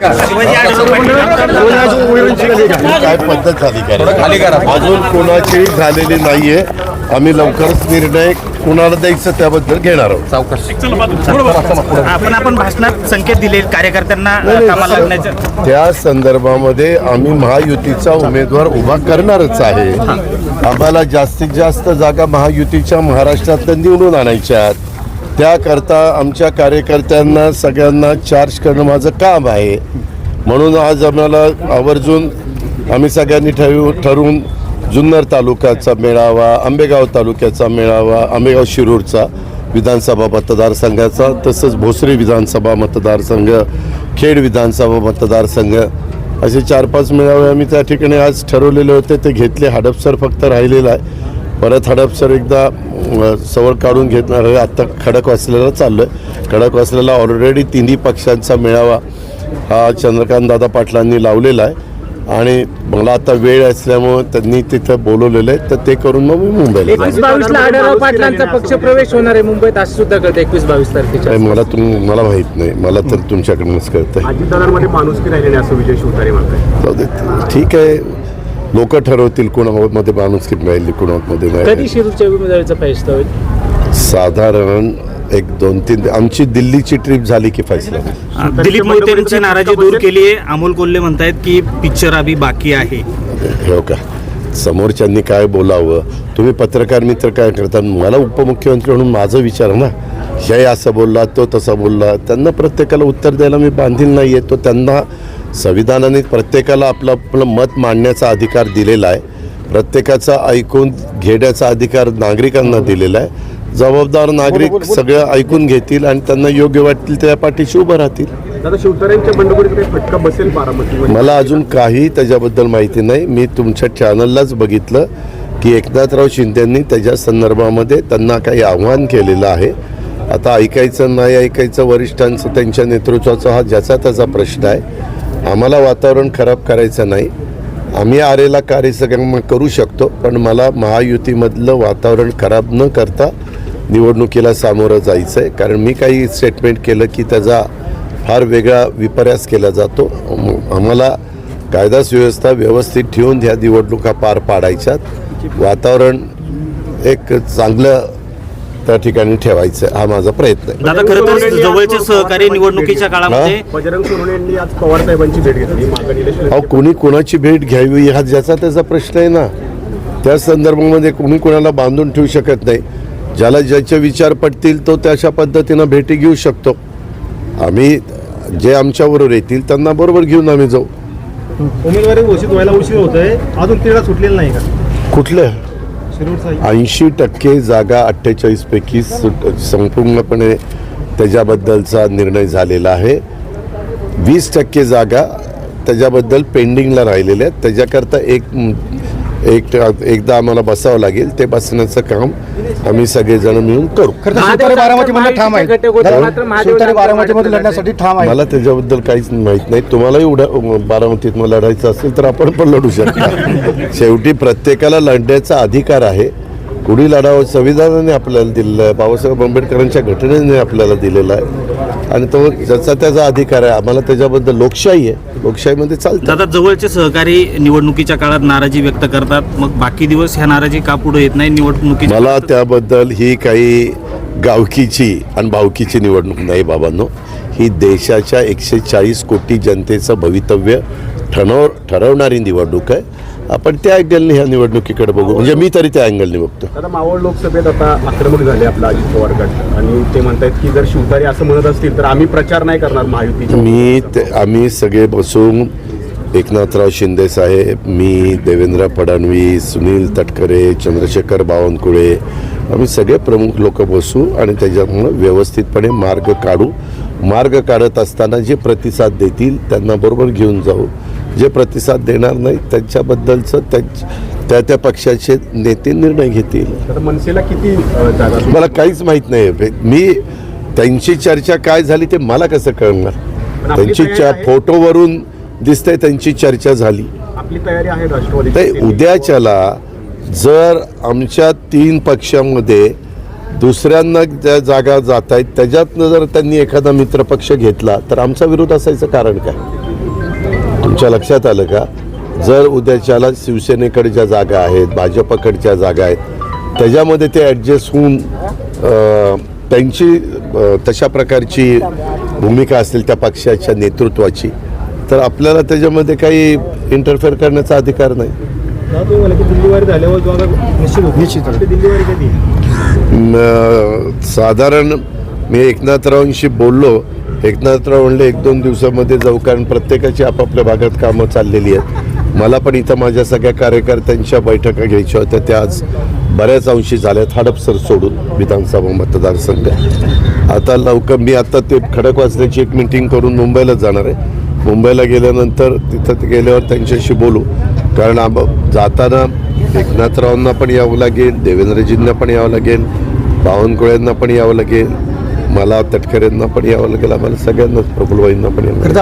काय पद्धत झाली अजून कोणाची झालेली नाहीये. आम्ही लवकरच निर्णय कुणाला द्यायचं त्याबद्दल घेणार आहोत. आपण भाषणात संकेत दिले कार्यकर्त्यांना कामाला लागण्याच्या त्या संदर्भामध्ये आम्ही महायुतीचा उमेदवार उभा करणारच आहे. आम्हाला जास्तीत जास्त जागा महायुतीच्या महाराष्ट्रातल्या निवडून आणायच्यात. त्याकरता आमच्या कार्यकर्त्यांना सगळ्यांना चार्ज करणं माझं काम आहे. म्हणून आज आम्हाला आवर्जून आम्ही सगळ्यांनी ठरवून जुन्नर तालुक्याचा मेळावा, आंबेगाव तालुक्याचा मेळावा, आंबेगाव शिरूरचा विधानसभा मतदारसंघाचा, तसंच भोसरी विधानसभा मतदारसंघ, खेड विधानसभा मतदारसंघ असे 4-5 मेळावे आम्ही त्या ठिकाणी आज ठरवलेले होते. ते घेतले. हडपसर फक्त राहिलेला आहे. परत हडपसर एकदा सवड काढून घेणार आहे. आत्ता खडकवासल्याला चाललो आहे. खडकवासल्याला ऑलरेडी तिन्ही पक्षांचा मेळावा हा चंद्रकांतदादा पाटलांनी लावलेला आहे आणि मला आता वेळ असल्यामुळे त्यांनी तिथं बोलवलेलं आहे. तर ते करून मग मी मुंबईला 21-22 आढळराव पाटलांचा पक्ष प्रवेश होणार आहे मुंबईत असं सुद्धा कळतं. 21-22 तारखेच्या मला माहित नाही. मला तर तुमच्याकडूनच कळतंय. अजितदादांमध्ये माणुसकी राहिलेली असं विजय शिवतारे म्हणतात. ठीक आहे, लोक ठरवतील कोणामध्ये माणुसकी राहिली कोणामध्ये नाही. कधी शिरूरच्या उमेदवारीचा फैसला होईल? साधारण 1-2-3 आमची दिल्लीची ट्रिप झाली की फैसला. दिलीप मोहितेंची नाराजी दूर केली आहे. अमोल कोल्हे म्हणतायत की पिक्चर अभी बाकी आहे. हो का, समोरच्यांनी काय बोलावं. तुम्ही पत्रकार मित्र काय करता. मला उपमुख्यमंत्री म्हणून माझं विचार ना, हे असं बोलला तो तसा बोलला. त्यांना प्रत्येकाला उत्तर द्यायला मी बांधील नाही आहे. तो त्यांना संविधानाने प्रत्येकाला आपलं आपलं मत मांडण्याचा अधिकार दिलेला आहे. प्रत्येकाचा ऐकून घेण्याचा अधिकार नागरिकांना दिलेला आहे. जबाबदार नागरिक सगळं ऐकून घेतील आणि त्यांना योग्य वाटतील त्या पाठीशी उभं राहतील. दादा, शिवतारेंच्या बंडखोरीत काही फटका बसेल बारामतीमध्ये? मला अजून काही त्याच्याबद्दल माहिती नाही. मी तुमच्या चॅनललाच बघितलं की एकनाथराव शिंदेंनी त्याच्या संदर्भामध्ये त्यांना काही आव्हान केलेलं आहे. आता ऐकायचं नाही ऐकायचं वरिष्ठांचं त्यांच्या नेतृत्वाचा हा ज्याचा त्याचा प्रश्न आहे. आम्हाला वातावरण खराब करायचं नाही. आम्ही आरेला कार्य सगळ्यांना करू शकतो, पण मला महायुतीमधलं वातावरण खराब न करता निवडणुकीला सामोरं जायचं आहे. कारण मी काही स्टेटमेंट केलं की त्याचा फार वेगळा विपर्यास केला जातो. आम्हाला कायदा सुव्यवस्था व्यवस्थित ठेवून ह्या निवडणुका पार पाडायच्यात. वातावरण एक चांगलं त्या ठिकाणी ठेवायचं हा माझा प्रयत्न आहे. दादा, खरं तर जवळचे सहकारी निवडणुकीच्या काळामध्ये बजरंग सोनवणे यांनी आज पवार साहेबांची भेट घेतली. अहो, कोणी कोणाची भेट घ्यावी हा ज्याचा त्याचा प्रश्न आहे ना. त्या संदर्भामध्ये कोणी कोणाला बांधून ठेवू शकत नाही. ज्याला ज्याचे विचार पटतील तो त्याच्या पद्धतीनं भेटी घेऊ शकतो. आम्ही जे आमच्याबरोबर येतील त्यांना बरोबर घेऊन आम्ही जाऊ. उमेदवारी घोषित व्हायला उशीर होतोय, अजून तिला सुटलेलं नाही का? कुठलं 80% जागा 48 पैकी संपूर्णपणे त्याच्याबद्दलचा निर्णय झालेला आहे. 20% जागा त्याच्याबद्दल पेंडिंगला राहिलेल्या आहेत. त्याच्याकरता एकदा आम्हाला बसावं लागेल. ते बसण्याचं काम आम्ही सगळेजण मिळून करू. मला त्याच्याबद्दल काहीच माहीत नाही. तुम्हालाही बारामतीत मला लढायचं असेल तर आपण पण लढू शकता. शेवटी प्रत्येकाला लढण्याचा अधिकार आहे. कुणी लढावं संविधानाने आपल्याला दिलेलं आहे. बाबासाहेब आंबेडकरांच्या घटनेने आपल्याला दिलेला आहे आणि तो ज्याचा त्याचा अधिकार आहे. आम्हाला त्याच्याबद्दल लोकशाही आहे. लोकशाहीमध्ये चालतं. दादा, जवळचे सहकारी निवडणुकीच्या काळात नाराजी व्यक्त करतात, मग बाकी दिवस ह्या नाराजी का पुढे येत नाही निवडणुकी? मला त्याबद्दल ही काही गावकीची आणि भावकीची निवडणूक नाही बाबांनो. ही देशाच्या 140 कोटी जनतेचं भवितव्य ठरवणारी निवडणूक आहे. आपण त्या अँगलने ह्या निवडणुकीकडे बघू. म्हणजे मी तरी त्या अँगलने बघतो. आता मावळ लोकसभेत आता आक्रमक झाले आपला अजित पवार गट आणि ते म्हणतात की जर शिवतारे असं म्हणत असतील तर आम्ही प्रचार नाही करणार महायुतीचा. आम्ही सगळे बसून एकनाथराव शिंदे साहेब, मी, देवेंद्र फडणवीस, सुनील तटकरे, चंद्रशेखर बावनकुळे, आम्ही सगळे प्रमुख लोक बसू आणि त्याच्यामुळे व्यवस्थितपणे मार्ग काढू. मार्ग काढत असताना जे प्रतिसाद देतील त्यांना बरोबर घेऊन जाऊ. जे प्रतिसाद देणार नाही त्यांच्याबद्दलचं त्या पक्षाचे नेते निर्णय घेतील. मनसेला किती जागा? मला काहीच माहीत नाही. मी त्यांची चर्चा काय झाली ते मला कसं कळणार. त्यांची फोटोवरून दिसतंय त्यांची चर्चा झाली. आपली तयारी आहे राष्ट्रवादी. तर उद्याच्याला जर आमच्या 3 पक्षांमध्ये दुसऱ्यांना ज्या जागा जात आहेत त्याच्यातनं जर त्यांनी एखादा मित्रपक्ष घेतला तर आमचा विरोध असायचं कारण काय? तुमच्या लक्षात आलं का? जर उद्याच्याला शिवसेनेकडच्या जागा आहेत, भाजपकडच्या जागा आहेत, त्याच्यामध्ये ते ॲडजस्ट होऊन त्यांची तशा प्रकारची भूमिका असेल त्या पक्षाच्या नेतृत्वाची, तर आपल्याला त्याच्यामध्ये काही इंटरफेअर करण्याचा अधिकार नाही. दिल्लीवारी झाल्यावर निश्चित दिल्लीवारी कधी साधारण मी एकनाथरावांशी बोललो. एकनाथराव म्हणले 1-2 दिवसामध्ये जाऊ, कारण प्रत्येकाची आपापल्या भागात कामं चाललेली आहेत. मला पण इथं माझ्या सगळ्या कार्यकर्त्यांच्या बैठका घ्यायच्या होत्या, त्या आज बऱ्याच अंशी झाल्यात, हडपसर सोडून विधानसभा मतदारसंघ. आता लवकर मी आता ते खडकवासल्याची एक मिटिंग करून मुंबईला जाणार आहे. मुंबईला गेल्यानंतर तिथं गेल्यावर त्यांच्याशी बोलू, कारण जाताना एकनाथरावांना पण यावं लागेल, देवेंद्रजींना पण यावं लागेल, बावनकुळेंना पण यावं लागेल, मला तटकरेंना पण यावं लागेल, आम्हाला सगळ्यांनाच, प्रफुल्लबाईंना पण यावं लागेल.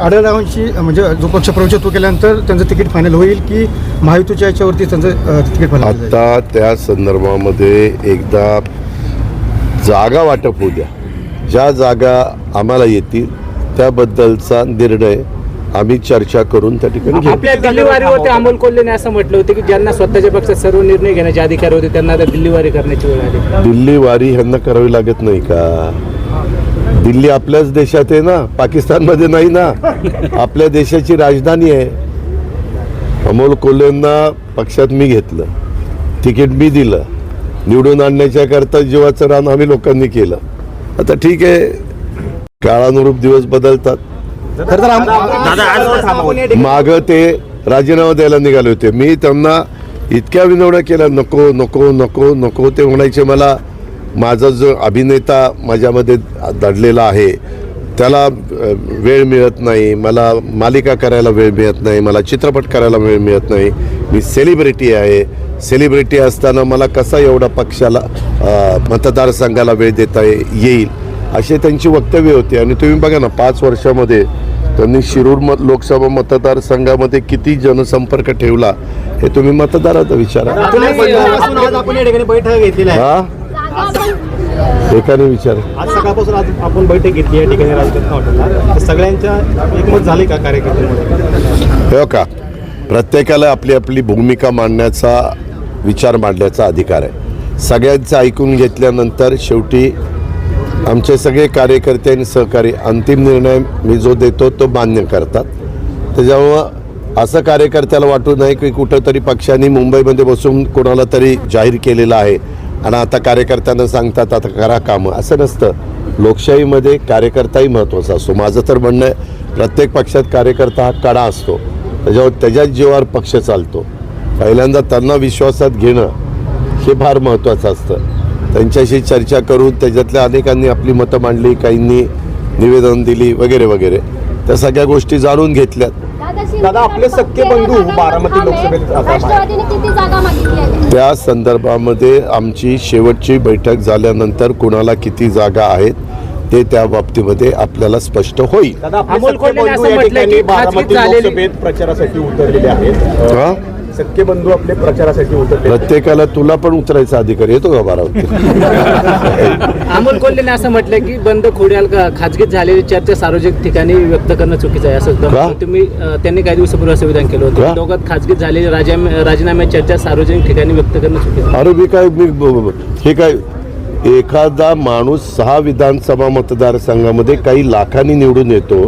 आढळरावांची म्हणजे जो पक्ष प्रवेशत्व केल्यानंतर त्यांचं तिकीट फायनल होईल की महायुतीच्या याच्यावरती त्यांचं तिकीट फायनल? आता त्या संदर्भामध्ये एकदा जागा वाटप होऊ द्या. ज्या जागा आम्हाला येतील त्याबद्दलचा निर्णय आम्ही चर्चा करून त्या ठिकाणी घेऊ. आपल्या दिल्लीवारीवरती अमोल कोल्हेने असं म्हटलं होतं की ज्यांना स्वतःच्या पक्षात सर्व निर्णय घेण्याचे अधिकार होते त्यांना आता दिल्लीवारी करण्याची वेळ आली. दिल्लीवारी ह्यांना करावी लागत नाही का? दिल्ली आपल्याच देशात आहे ना, पाकिस्तानमध्ये नाही ना. आपल्या देशाची राजधानी आहे. अमोल कोल्हेंना पक्षात मी घेतलं, तिकीट मी दिलं, निवडून आणण्याच्या करता जीवाचं रान आम्ही लोकांनी केलं. आता ठीक आहे, काळानुरूप दिवस बदलतात. माग ते राजीनामा द्यायला निघाले होते, मी त्यांना इतक्या विनवण्या केल्या, नको नको नको नको. ते म्हणायचे मला माझा जो अभिनेता माझ्यामध्ये दडलेला आहे त्याला वेळ मिळत नाही, मला मालिका करायला वेळ मिळत नाही, मला चित्रपट करायला वेळ मिळत नाही, मी सेलिब्रिटी आहे, सेलिब्रिटी असताना मला कसा एवढा पक्षाला मतदारसंघाला वेळ देता येईल, असे त्यांची वक्तव्य होती. आणि तुम्ही बघा ना, 5 वर्षामध्ये त्यांनी शिरूर लोकसभा मतदारसंघामध्ये किती जनसंपर्क ठेवला हे तुम्ही मतदाराचा विचारा. आपण या ठिकाणी बैठक घेतलेली आहे. एकाने विचार आज सकाळपासून आपण बैठक घेतली या ठिकाणी राजरत्न हॉटेलला. सगळ्यांच्या एकमत झाले का कार्यकर्त्यांमध्ये? हो का? प्रत्येकाला आपली आपली भूमिका मांडण्याचा, विचार मांडण्याचा अधिकार आहे. सगळ्यांचं ऐकून घेतल्यानंतर शेवटी आमचे सगळे कार्यकर्ते आणि सहकारी अंतिम निर्णय मी जो देतो तो मान्य करतात. त्याच्यामुळं असं कार्यकर्त्याला वाटू नये की कुठंतरी पक्षाने मुंबईमध्ये बसून कोणाला तरी जाहीर केलेलं आहे आणि आता कार्यकर्त्यांना सांगतात आता करा कामं. असं नसतं. लोकशाहीमध्ये कार्यकर्ताही महत्त्वाचा असतो. माझं तर म्हणणं आहे, प्रत्येक पक्षात कार्यकर्ता हा कडा असतो, त्याच्याच जीवावर पक्ष चालतो. पहिल्यांदा त्यांना विश्वासात घेणं हे फार महत्त्वाचं असतं. त्यांच्याशी चर्चा करून त्याच्यातल्या अनेकांनी आपली मतं मांडली, काहींनी निवेदन दिली वगैरे वगैरे, त्या सगळ्या गोष्टी जाणून घेतल्यात. दादा, आपले सख्खे बंधू बारामती लोकसभेत राष्ट्रवादीने किती जागा मागितली आहे? त्या संदर्भामध्ये आमची शेवटची बैठक झाल्यानंतर कुणाला किती जागा आहेत ते त्या बाबतीमध्ये आपल्याला स्पष्ट होईल. दादा, आपले अमोल सख्खे कोल्हेने बंधू असं या म्हटलंय ठिकाणी की बारामती खाजगीत झालेली- लोकसभेत प्रचारासाठी उतरलेले आहेत. हा? सख्खे बंधू आपले प्रचारासाठी उतरले. प्रत्येकाला तुला पण उतरायचा अधिकार येतो का बारामती? अमोल कोल्हेने असं म्हटलंय की बंद खोड्याल खाजगीत झालेली चर्चा सार्वजनिक ठिकाणी व्यक्त करणं चुकीचं आहे, असं का? तुम्ही त्यांनी काही दिवसापूर्वी असं विधान केलं का? होतं. दोघात खाजगीत झालेली राजीनाम्याची चर्चा सार्वजनिक ठिकाणी व्यक्त करणं चुकीचं आहे. अरे हे काय, एखादा माणूस 6 विधानसभा मतदारसंघामध्ये काही लाखांनी निवडून येतो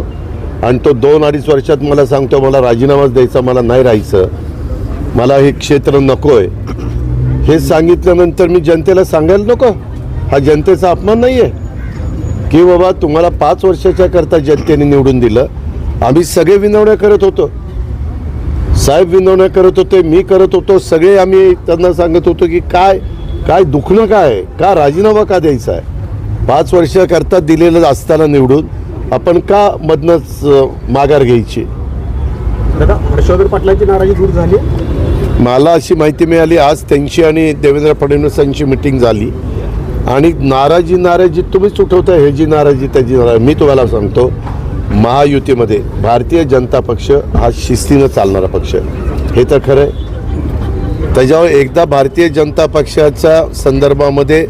आणि तो 2-2.5 वर्षात मला सांगतो मला राजीनामाच द्यायचा, मला नाही राहायचं, मला हे क्षेत्र नकोय. हे सांगितल्यानंतर मी जनतेला सांगायला नको? हा जनतेचा अपमान नाही आहे की बाबा तुम्हाला 5 वर्षाच्या करता जनतेने निवडून दिलं. आम्ही सगळे विनवण्या करत होतो, साहेब विनवण्या करत होते, मी करत होतो, सगळे आम्ही त्यांना सांगत होतो की काय दुखणं काय, का राजीनामा का द्यायचा आहे? 5 वर्षाकरता दिलेलं असताना निवडून आपण का मधनंच माघार घ्यायची? दादा, हर्षवर्धन पाटलांची नाराजी दूर झाली? मला अशी माहिती मिळाली आज त्यांची आणि देवेंद्र फडणवीसांची मिटिंग झाली आणि नाराजी तुम्हीच उठवताय, हे जी नाराजी त्याची नाराजी. मी तुम्हाला सांगतो, महायुतीमध्ये भारतीय जनता पक्ष हा शिस्तीनं चालणारा पक्ष आहे, हे तर खरं आहे. त्याच्यावर एकदा भारतीय जनता पक्षाच्या संदर्भामध्ये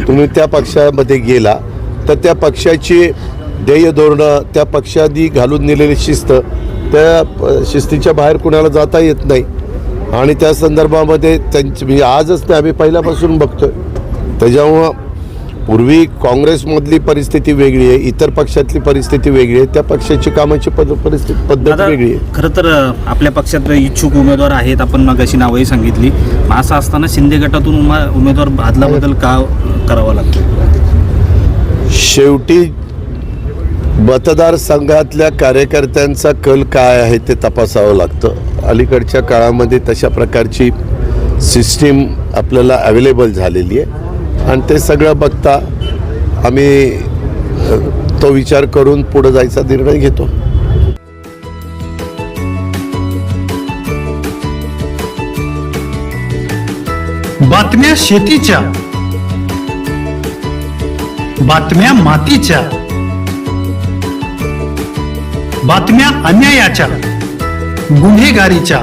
तुम्ही त्या पक्षामध्ये गेला तर त्या पक्षाची ध्येय धोरणं, त्या पक्षाने घालून दिलेली शिस्त, त्या शिस्तीच्या बाहेर कुणाला जाता येत नाही. आणि त्या संदर्भामध्ये त्यांची म्हणजे आजच ते आम्ही पहिल्यापासून बघतोय. त्याच्यामुळं पूर्वी काँग्रेसमधली परिस्थिती वेगळी आहे, इतर पक्षातली परिस्थिती वेगळी आहे, त्या पक्षाची कामाची पद्धत आता वेगळी आहे. खरं तर आपल्या पक्षात इच्छुक उमेदवार आहेत, आपण मगाशी नावही सांगितली. मग असं असताना शिंदे गटातून उमेदवार अदलाबदल का करावा लागतो? शेवटी मतदारसंघातल्या कार्यकर्त्यांचा कल काय आहे ते तपासावं लागतं. अलीकडच्या काळामध्ये तशा प्रकारची सिस्टीम आपल्याला अवेलेबल झालेली आहे आणि ते सगळं बघता आम्ही तो विचार करून पुढे जायचा निर्णय घेतो. बातम्या शेतीच्या, बातम्या मातीच्या, बातम्या अन्यायाच्या, गुन्हेगारीच्या,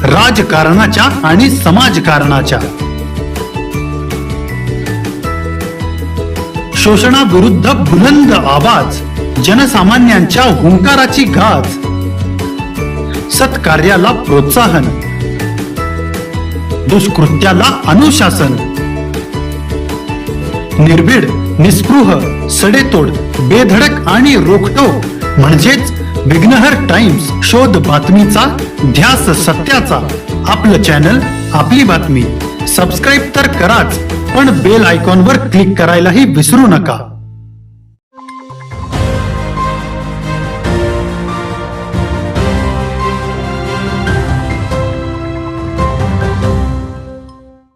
राजकारणाच्या आणि समाजकारणाच्या, शोषणाविरुद्ध बुलंद आवाज, जनसामान्यांच्या हुंकाराची गाज, सत्कार्याला प्रोत्साहन, दुष्कृत्याला अनुशासन, निर्भीड, निस्पृह, सडेतोड, बेधडक आणि रोखटोक म्हणजेच विघ्नहर टाइम्स. शोध बातमीचा, ध्यास सत्याचा. आपलं चॅनल, आपली बातमी. सबस्क्राईब तर कराच, पण बेल आयकॉनवर क्लिक करायलाही विसरू नका.